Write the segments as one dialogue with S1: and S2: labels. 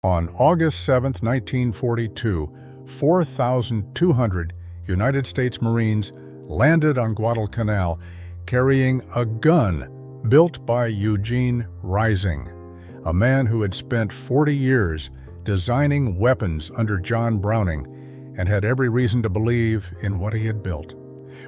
S1: On August 7, 1942, 4,200 United States Marines landed on Guadalcanal carrying a gun built by Eugene Rising, a man who had spent 40 years designing weapons under John Browning and had every reason to believe in what he had built.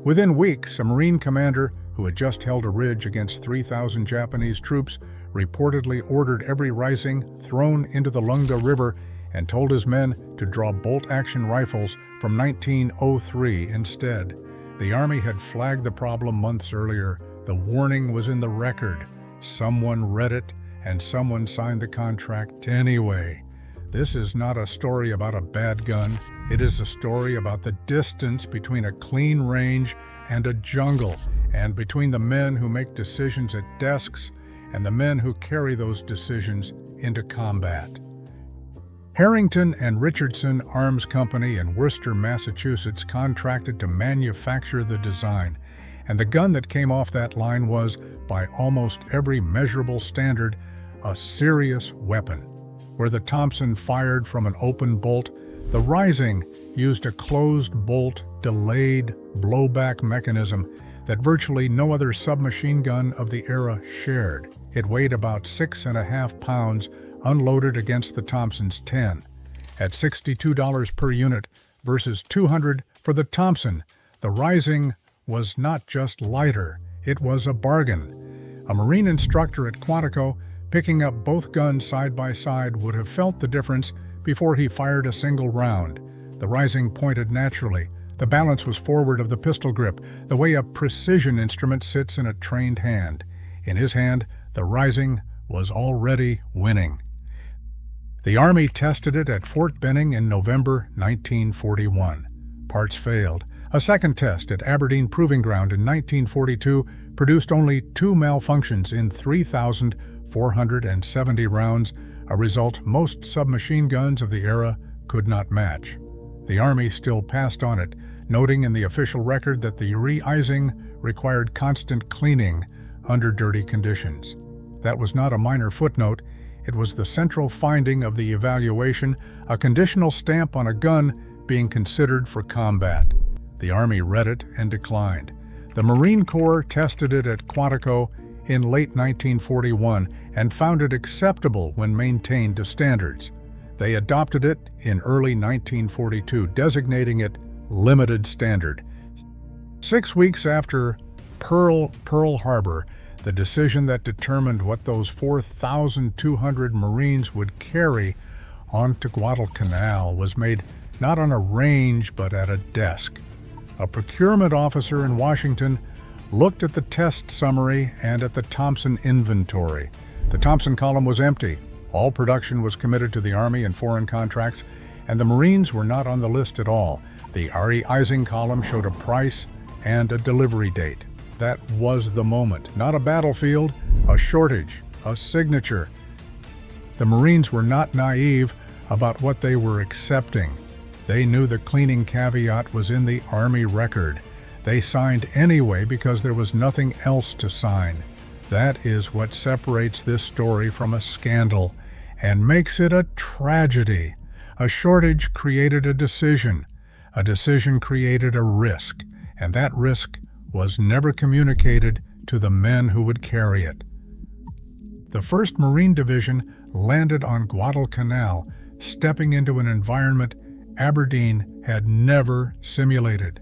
S1: Within weeks, a Marine commander who had just held a ridge against 3,000 Japanese troops reportedly ordered every Rising thrown into the Lunga River and told his men to draw bolt-action rifles from 1903 instead. The Army had flagged the problem months earlier. The warning was in the record. Someone read it, and someone signed the contract anyway. This is not a story about a bad gun. It is a story about the distance between a clean range and a jungle, and between the men who make decisions at desks and the men who carry those decisions into combat. Harrington and Richardson Arms Company in Worcester, Massachusetts contracted to manufacture the design, and the gun that came off that line was, by almost every measurable standard, a serious weapon. Where the Thompson fired from an open bolt, the Rising used a closed-bolt, delayed blowback mechanism that virtually no other submachine gun of the era shared. It weighed about 6.5 pounds, unloaded against the Thompson's 10. At $62 per unit versus $200 for the Thompson, the Rising was not just lighter, it was a bargain. A Marine instructor at Quantico, picking up both guns side by side, would have felt the difference before he fired a single round. The Rising pointed naturally. The balance was forward of the pistol grip, the way a precision instrument sits in a trained hand. In his hand, the Rising was already winning. The Army tested it at Fort Benning in November 1941. Parts failed. A second test at Aberdeen Proving Ground in 1942 produced only 2 malfunctions in 3,470 rounds, a result most submachine guns of the era could not match. The Army still passed on it, noting in the official record that the re-icing required constant cleaning under dirty conditions. That was not a minor footnote. It was the central finding of the evaluation, a conditional stamp on a gun being considered for combat. The Army read it and declined. The Marine Corps tested it at Quantico in late 1941 and found it acceptable when maintained to standards. They adopted it in early 1942, designating it Limited Standard. 6 weeks after Pearl Harbor, the decision that determined what those 4,200 Marines would carry onto Guadalcanal was made not on a range but at a desk. A procurement officer in Washington looked at the test summary and at the Thompson inventory. The Thompson column was empty. All production was committed to the Army and foreign contracts, and the Marines were not on the list at all. The re-icing column showed a price and a delivery date. That was the moment. Not a battlefield, a shortage, a signature. The Marines were not naive about what they were accepting. They knew the cleaning caveat was in the Army record. They signed anyway because there was nothing else to sign. That is what separates this story from a scandal and makes it a tragedy. A shortage created a decision created a risk, and that risk was never communicated to the men who would carry it. The 1st Marine Division landed on Guadalcanal, stepping into an environment Aberdeen had never simulated.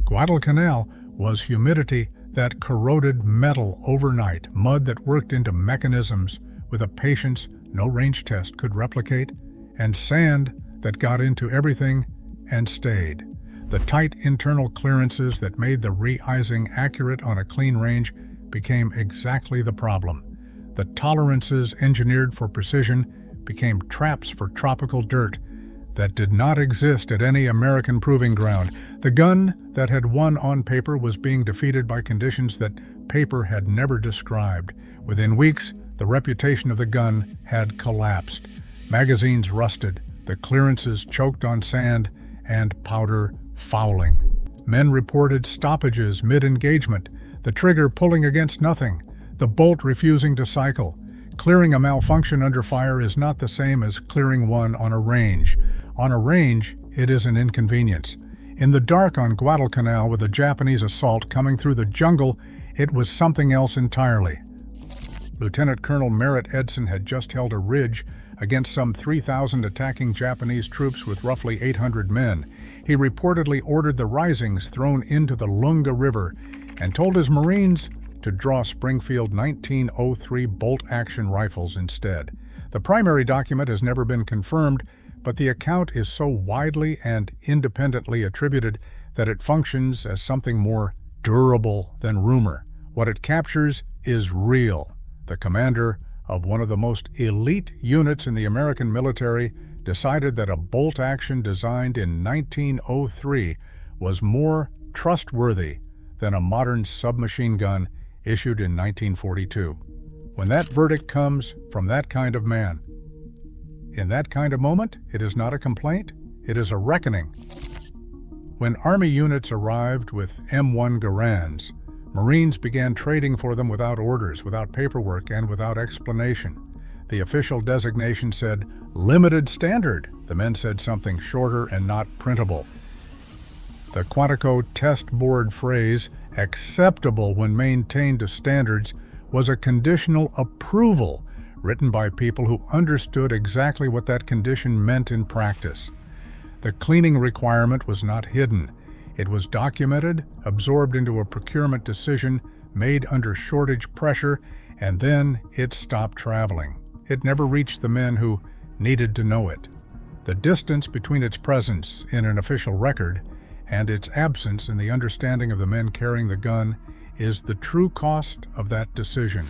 S1: Guadalcanal was humidity that corroded metal overnight, mud that worked into mechanisms with a patience no range test could replicate, and sand that got into everything and stayed. The tight internal clearances that made the re-icing accurate on a clean range became exactly the problem. The tolerances engineered for precision became traps for tropical dirt that did not exist at any American proving ground. The gun that had won on paper was being defeated by conditions that paper had never described. Within weeks, the reputation of the gun had collapsed. Magazines rusted, the clearances choked on sand, and powder fouling. Men reported stoppages mid-engagement, the trigger pulling against nothing, the bolt refusing to cycle. Clearing a malfunction under fire is not the same as clearing one on a range. On a range, it is an inconvenience. In the dark on Guadalcanal with a Japanese assault coming through the jungle, it was something else entirely. Lieutenant Colonel Merritt Edson had just held a ridge against some 3,000 attacking Japanese troops with roughly 800 men. He reportedly ordered the risings thrown into the Lunga River and told his Marines to draw Springfield 1903 bolt-action rifles instead. The primary document has never been confirmed, but the account is so widely and independently attributed that it functions as something more durable than rumor. What it captures is real. The commander of one of the most elite units in the American military decided that a bolt action designed in 1903 was more trustworthy than a modern submachine gun issued in 1942. When that verdict comes from that kind of man, in that kind of moment, it is not a complaint, it is a reckoning. When Army units arrived with M1 Garands, Marines began trading for them without orders, without paperwork, and without explanation. The official designation said, "limited standard." The men said something shorter and not printable. The Quantico test board phrase, "acceptable when maintained to standards," was a conditional approval written by people who understood exactly what that condition meant in practice. The cleaning requirement was not hidden. It was documented, absorbed into a procurement decision made under shortage pressure, and then it stopped traveling. It never reached the men who needed to know it. The distance between its presence in an official record and its absence in the understanding of the men carrying the gun is the true cost of that decision.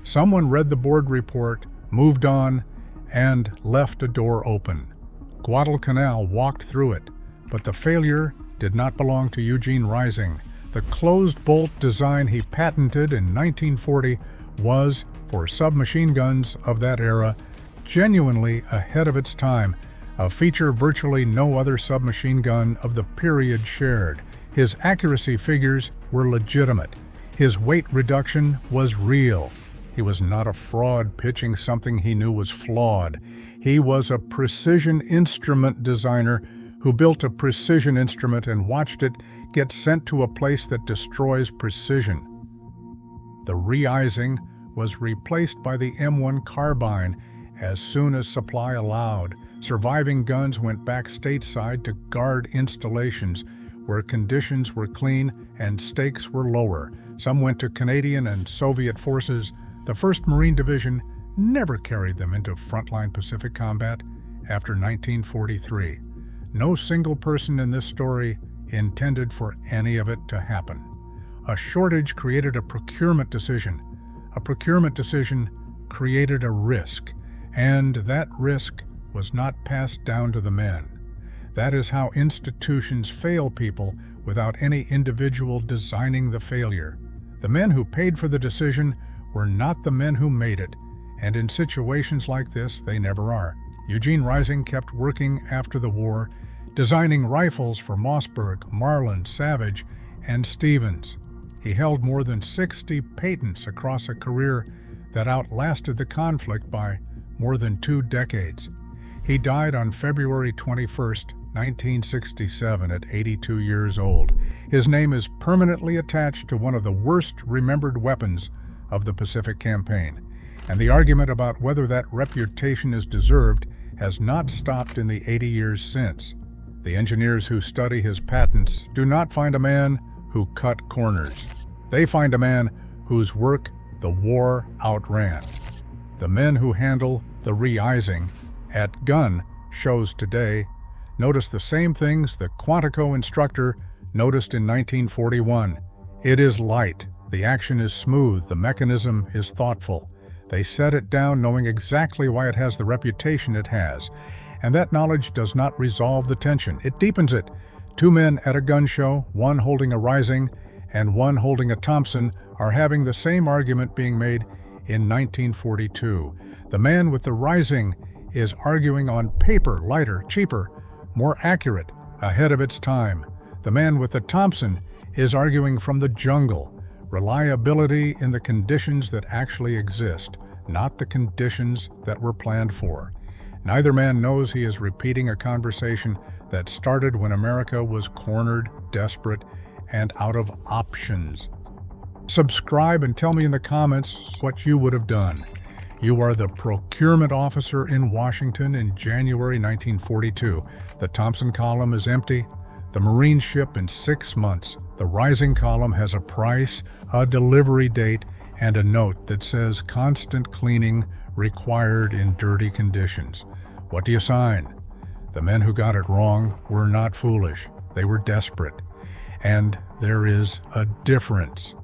S1: Someone read the board report, moved on, and left a door open. Guadalcanal walked through it, but the failure did not belong to Eugene Rising. The closed bolt design he patented in 1940 was, for submachine guns of that era, genuinely ahead of its time, a feature virtually no other submachine gun of the period shared. His accuracy figures were legitimate. His weight reduction was real. He was not a fraud pitching something he knew was flawed. He was a precision instrument designer who built a precision instrument and watched it get sent to a place that destroys precision. The re-izing was replaced by the M1 carbine as soon as supply allowed. Surviving guns went back stateside to guard installations where conditions were clean and stakes were lower. Some went to Canadian and Soviet forces. The 1st Marine Division never carried them into frontline Pacific combat after 1943. No single person in this story intended for any of it to happen. A shortage created a procurement decision. A procurement decision created a risk, and that risk was not passed down to the men. That is how institutions fail people without any individual designing the failure. The men who paid for the decision were not the men who made it, and in situations like this, they never are. Eugene Rising kept working after the war, designing rifles for Mossberg, Marlin, Savage, and Stevens. He held more than 60 patents across a career that outlasted the conflict by more than 2 decades. He died on February 21, 1967, at 82 years old. His name is permanently attached to one of the worst remembered weapons of the Pacific Campaign, and the argument about whether that reputation is deserved has not stopped in the 80 years since. The engineers who study his patents do not find a man who cut corners. They find a man whose work the war outran. The men who handle the re-izing at gun shows today notice the same things the Quantico instructor noticed in 1941. It is light, the action is smooth, the mechanism is thoughtful. They set it down knowing exactly why it has the reputation it has. And that knowledge does not resolve the tension, it deepens it. 2 men at a gun show, one holding a Rising and one holding a Thompson, are having the same argument being made in 1942. The man with the Rising is arguing on paper, lighter, cheaper, more accurate, ahead of its time. The man with the Thompson is arguing from the jungle, reliability in the conditions that actually exist. not the conditions that were planned for. Neither man knows he is repeating a conversation that started when America was cornered, desperate, and out of options. Subscribe and tell me in the comments what you would have done. You are the procurement officer in Washington in January 1942. The Thompson column is empty. The Marine ship in 6 months. The rising column has a price, a delivery date, and a note that says constant cleaning required in dirty conditions. What do you sign? The men who got it wrong were not foolish. They were desperate. And there is a difference.